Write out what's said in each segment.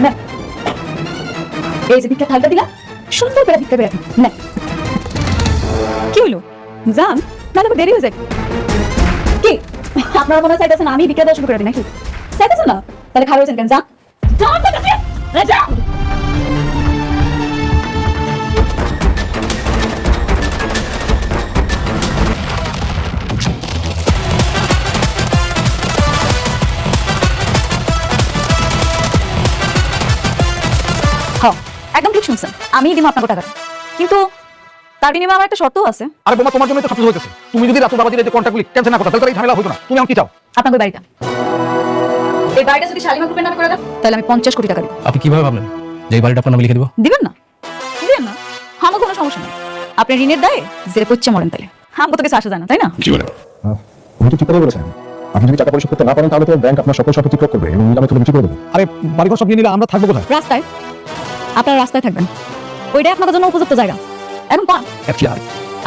না এই যে ভিক্ষা থালটা দিলা সুন্দর করে ভিক্ষা বেড়া না কি হলো জান না না দেরি হয়ে যায় কি আপনারা মনে চাইতেছেন আমি ভিক্ষা দেওয়া শুরু করে দিই নাকি চাইতেছেন না তাহলে খারাপ হয়েছেন কেন যা যা একদম ঠিক শুনছেন আমি দিব আপনাকে টাকা কিন্তু তার বিনিময়ে আমার একটা শর্তও আছে। আরে বোমা তোমার জন্য তো সবকিছু হইতেছে। তুমি যদি রাতুল বাবাজির এই যে কন্টাক্টগুলি ক্যান্সেল না করতে তাহলে এই ঝামেলা হতো না। তুমি কি চাও? আপনাদের বাড়িটা এই বাড়িটা যদি শালিমা গ্রুপের নামে করে দেন তাহলে আমি 50 কোটি টাকা দিব। আপনি কিভাবে ভাবলেন যে এই বাড়িটা আপনার নামে লিখে দিব? দিবেন না দিবেন না আমার কোনো সমস্যা নেই। আপনি ঋণের দায়ে জেলে পড়ছে মরেন তাহলে আমার তো কিছু আসা যায় না তাই না? কি বলেন? উনি তো ঠিক করে বলেছেন আপনি যদি টাকা পরিশোধ করতে না পারেন তাহলে তো ব্যাংক আপনার সকল সম্পত্তি ক্রয় করবে এবং নিলামে তুলে বিক্রি করে দেবে। আরে বাড়িঘর সব নিয়ে নিলে আমরা থাকবো কোথায়? রাস্তায়। আপনারা রাস্তায় থাকবেন ওইটাই আপনাদের জন্য উপযুক্ত জায়গা। এখন কোন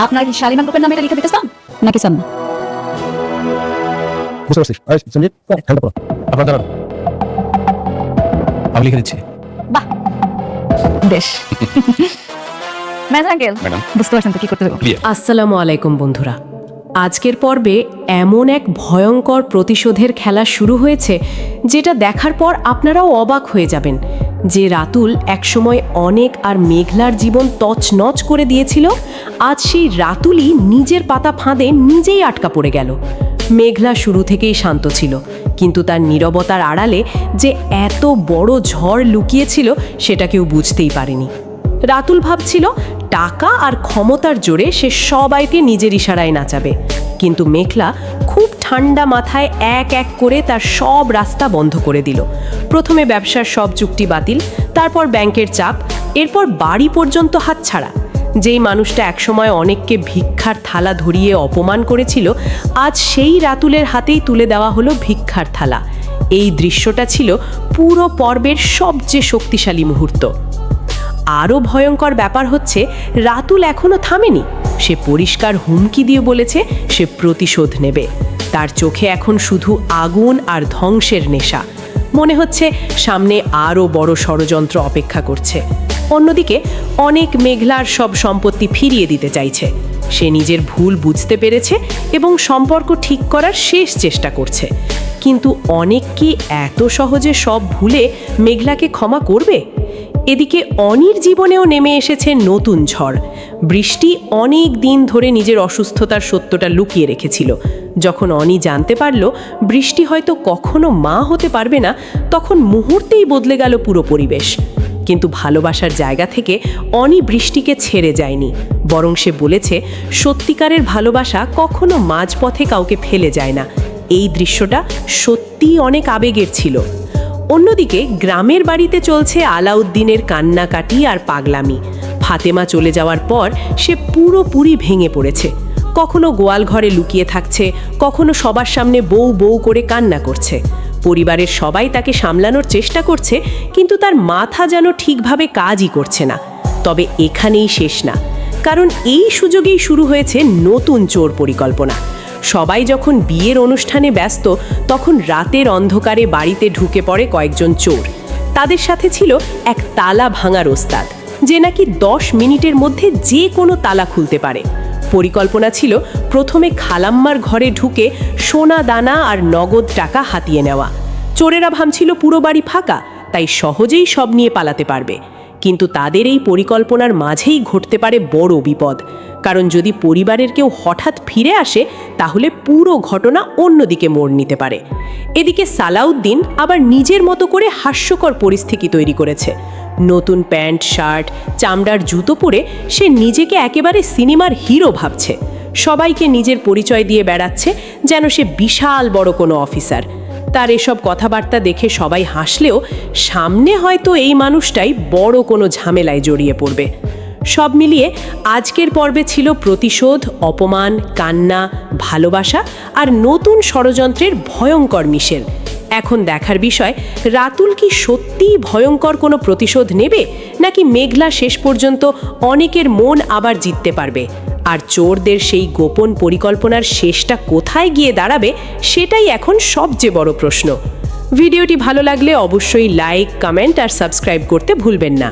আপনার কি শালিমা গ্রুপের নামে এটা লিখে দিতে চান নাকি চান না? বুঝতে পারছিস? সঞ্জিত খেলতে পারো। আপনার দাঁড়ান, আমি লিখে দিচ্ছি। বাহ বেশ ম্যাডাম আঙ্কেল ম্যাডাম বুঝতে পারছেন তো কি করতে হবে? আসসালামু আলাইকুম বন্ধুরা। আজকের পর্বে এমন এক ভয়ঙ্কর প্রতিশোধের খেলা শুরু হয়েছে যেটা দেখার পর আপনারাও অবাক হয়ে যাবেন। যে রাতুল একসময় অনেক আর মেঘলার জীবন তছনছ করে দিয়েছিল, আজ সেই রাতুলই নিজের পাতা ফাঁদে নিজেই আটকা পড়ে গেল। মেঘলা শুরু থেকেই শান্ত ছিল, কিন্তু তার নীরবতার আড়ালে যে এত বড় ঝড় লুকিয়েছিল সেটা কেউ বুঝতেই পারেনি। রাতুল ভাবছিল টাকা আর ক্ষমতার জোরে সে সবাইকে নিজের ইশারায় নাচাবে, কিন্তু মেঘলা খুব ঠান্ডা মাথায় এক এক করে তার সব রাস্তা বন্ধ করে দিল। প্রথমে ব্যবসার সব চুক্তি বাতিল, তারপর ব্যাংকের চাপ, এরপর বাড়ি পর্যন্ত হাতছাড়া। যেই মানুষটা একসময় অনেককে ভিক্ষার থালা ধরিয়ে অপমান করেছিল, আজ সেই রাতুলের হাতেই তুলে দেওয়া হলো ভিক্ষার থালা। এই দৃশ্যটা ছিল পুরো পর্বের সবচেয়ে শক্তিশালী মুহূর্ত। আরও ভয়ঙ্কর ব্যাপার হচ্ছে রাতুল এখনো থামেনি। সে পরিষ্কার হুমকি দিয়ে বলেছে সে প্রতিশোধ নেবে। তার চোখে এখন শুধু আগুন আর ধ্বংসের নেশা। মনে হচ্ছে সামনে আরও বড় ষড়যন্ত্র অপেক্ষা করছে। অন্যদিকে অনেক মেঘলার সব সম্পত্তি ফিরিয়ে দিতে চাইছে। সে নিজের ভুল বুঝতে পেরেছে এবং সম্পর্ক ঠিক করার শেষ চেষ্টা করছে, কিন্তু অনেক কি এত সহজে সব ভুলে মেঘলাকে ক্ষমা করবে? এদিকে অনির জীবনেও নেমে এসেছে নতুন ঝড়। বৃষ্টি অনেক দিন ধরে নিজের অসুস্থতার সত্যটা লুকিয়ে রেখেছিল। যখন অনি জানতে পারল বৃষ্টি হয়তো কখনো মা হতে পারবে না, তখন মুহূর্তেই বদলে গেল পুরো পরিবেশ। কিন্তু ভালোবাসার জায়গা থেকে অনি বৃষ্টিকে ছেড়ে যায়নি, বরং সে বলেছে সত্যিকারের ভালোবাসা কখনো মাঝপথে কাউকে ফেলে যায় না। এই দৃশ্যটা সত্যিই অনেক আবেগের ছিল। অন্যদিকে গ্রামের বাড়িতে চলছে আলাউদ্দিনের কান্নাকাটি আর পাগলামি। ফাতেমা চলে যাওয়ার পর সে পুরোপুরি ভেঙে পড়েছে। কখনো গোয়াল ঘরে লুকিয়ে থাকছে, কখনো সবার সামনে বউ বউ করে কান্না করছে। পরিবারের সবাই তাকে সামলানোর চেষ্টা করছে, কিন্তু তার মাথা যেন ঠিকভাবে কাজই করছে না। তবে এখানেই শেষ না, কারণ এই সুযোগেই শুরু হয়েছে নতুন চোর পরিকল্পনা। সবাই যখন বিয়ের অনুষ্ঠানে ব্যস্ত, তখন রাতের অন্ধকারে বাড়িতে ঢুকে পড়ে কয়েকজন চোর। তাদের সাথে ছিল এক তালা ভাঙার ওস্তাদ, যে নাকি 10 মিনিটের মধ্যে যে কোনো তালা খুলতে পারে। পরিকল্পনা ছিল প্রথমে খালাম্মার ঘরে ঢুকে সোনা দানা আর নগদ টাকা হাতিয়ে নেওয়া। চোরেরা ভাবছিল পুরো বাড়ি ফাঁকা, তাই সহজেই সব নিয়ে পালাতে পারবে। কিন্তু তাদের এই পরিকল্পনার মাঝেই ঘটতে পারে বড় বিপদ, কারণ যদি পরিবারের কেউ হঠাৎ ফিরে আসে তাহলে পুরো ঘটনা অন্যদিকে মোড় নিতে পারে। এদিকে সালাউদ্দিন আবার নিজের মতো করে হাস্যকর পরিস্থিতি তৈরি করেছে। নতুন প্যান্ট, শার্ট, চামড়ার জুতো পরে সে নিজেকে একেবারে সিনেমার হিরো ভাবছে। সবাইকে নিজের পরিচয় দিয়ে বেড়াচ্ছে যেন সে বিশাল বড় কোনো অফিসার। তার এসব কথাবার্তা দেখে সবাই হাসলেও সামনে হয়তো এই মানুষটাই বড় কোনো ঝামেলায় জড়িয়ে পড়বে। সব মিলিয়ে আজকের পর্বে ছিল প্রতিশোধ, অপমান, কান্না, ভালোবাসা আর নতুন ষড়যন্ত্রের ভয়ঙ্কর মিশেল। এখন দেখার বিষয় রাতুল কি সত্যিই ভয়ঙ্কর কোনো প্রতিশোধ নেবে, নাকি মেঘলা শেষ পর্যন্ত অনেকের মন আবার জিততে পারবে। আর চোরদের সেই গোপন পরিকল্পনার শেষটা কোথায় গিয়ে দাঁড়াবে সেটাই এখন সবচেয়ে বড় প্রশ্ন। ভিডিওটি ভালো লাগলে অবশ্যই লাইক, কমেন্ট আর সাবস্ক্রাইব করতে ভুলবেন না।